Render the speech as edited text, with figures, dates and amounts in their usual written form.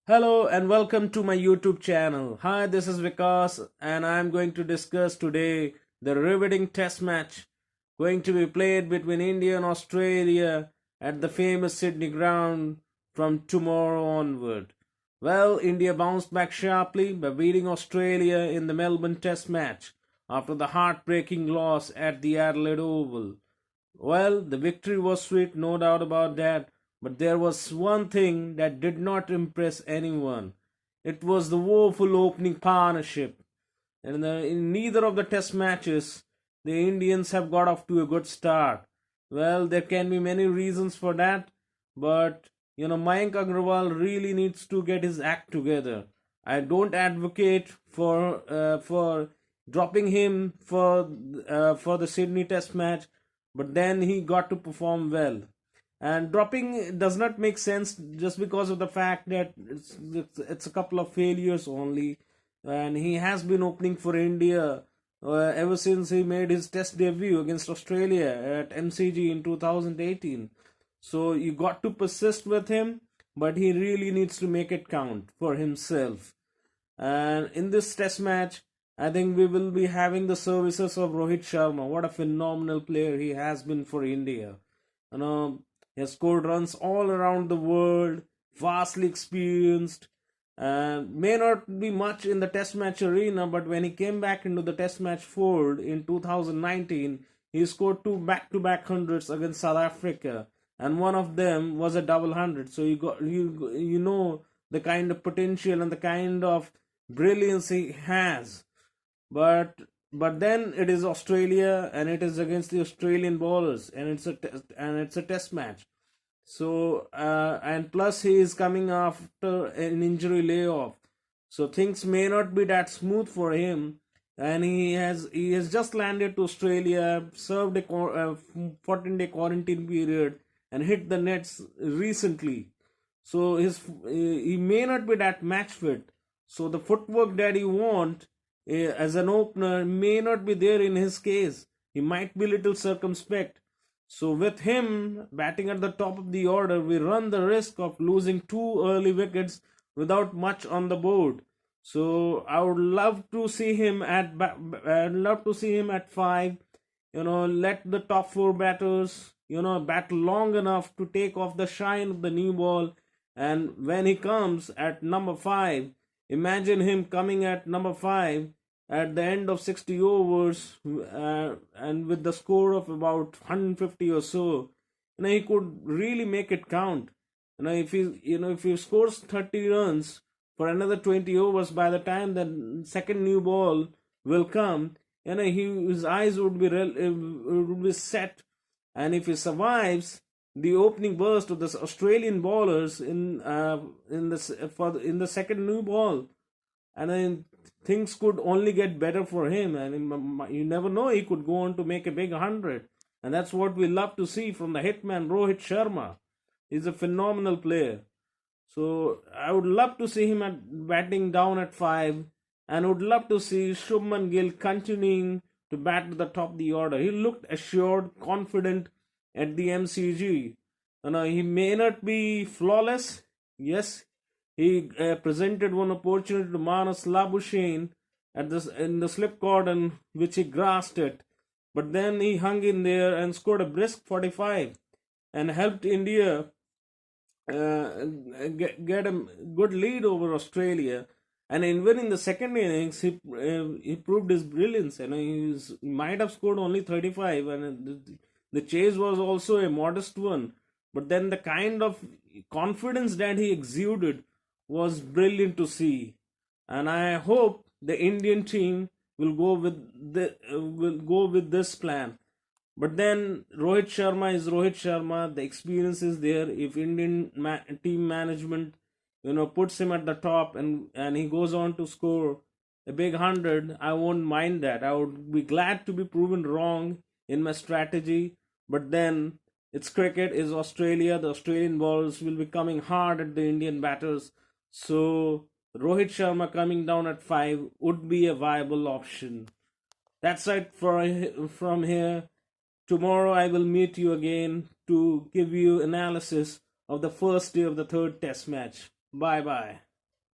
Hello and welcome to my YouTube channel. Hi, this is Vikas and I'm going to discuss today the riveting test match going to be played between India and Australia at the famous Sydney ground from tomorrow onward. Well, India bounced back sharply by beating Australia in the Melbourne test match after the heartbreaking loss at the Adelaide Oval. Well, the victory was sweet, no doubt about that, but there was one thing that did not impress anyone. It was the woeful opening partnership. And in neither of the test matches, the Indians have got off to a good start. Well, there can be many reasons for that, but Mayank Agrawal really needs to get his act together. I don't advocate for dropping him for the Sydney Test match, but then he got to perform well. And dropping does not make sense just because of the fact that it's a couple of failures only, and he has been opening for India ever since he made his test debut against Australia at MCG in 2018. So you got to persist with him, but he really needs to make it count for himself. And in this test match, I think we will be having the services of Rohit Sharma. What a phenomenal player he has been for India. He has scored runs all around the world, vastly experienced, and may not be much in the test match arena, but when he came back into the test match fold in 2019, he scored two back-to-back hundreds against South Africa, and one of them was a double hundred. So you know the kind of potential and the kind of brilliance he has. But then it is Australia and it is against the Australian bowlers, and it's a test match. So and plus he is coming after an injury layoff, so things may not be that smooth for him. And he has just landed to Australia, served a 14-day quarantine period, and hit the nets recently. So he may not be that match fit. So the footwork that he want as an opener may not be there in his case. He might be little circumspect. So with him batting at the top of the order, we run the risk of losing two early wickets without much on the board. So I would love to see him I'd love to see him at 5. Let the top 4 batters bat long enough to take off the shine of the new ball. And when he comes at number 5, imagine him coming at number 5 at the end of 60 overs, and with the score of about 150 or so, he could really make it count. If he scores 30 runs for another 20 overs, by the time the second new ball will come, his eyes would be set. And if he survives the opening burst of the Australian bowlers in the second new ball, and then things could only get better for him. And you never know, he could go on to make a big 100. And that's what we love to see from the hitman Rohit Sharma. He's a phenomenal player. So I would love to see him batting down at 5, and would love to see Shubman Gill continuing to bat at the top of the order. He looked assured, confident at the MCG. He may not be flawless. Yes, he presented one opportunity to Marnus Labuschagne in the slip cordon, which he grasped it. But then he hung in there and scored a brisk 45 and helped India get a good lead over Australia. And even in the second innings, he proved his brilliance. He might have scored only 35, and the chase was also a modest one. But then the kind of confidence that he exuded was brilliant to see. And I hope the Indian team will go with this plan. But then Rohit Sharma is Rohit Sharma. The experience is there. If Indian team management, puts him at the top, and he goes on to score a big 100, I won't mind that. I would be glad to be proven wrong in my strategy. But then it's cricket, is Australia. The Australian balls will be coming hard at the Indian batters. So Rohit Sharma coming down at 5 would be a viable option. That's it from here. Tomorrow I will meet you again to give you analysis of the first day of the third test match. Bye bye.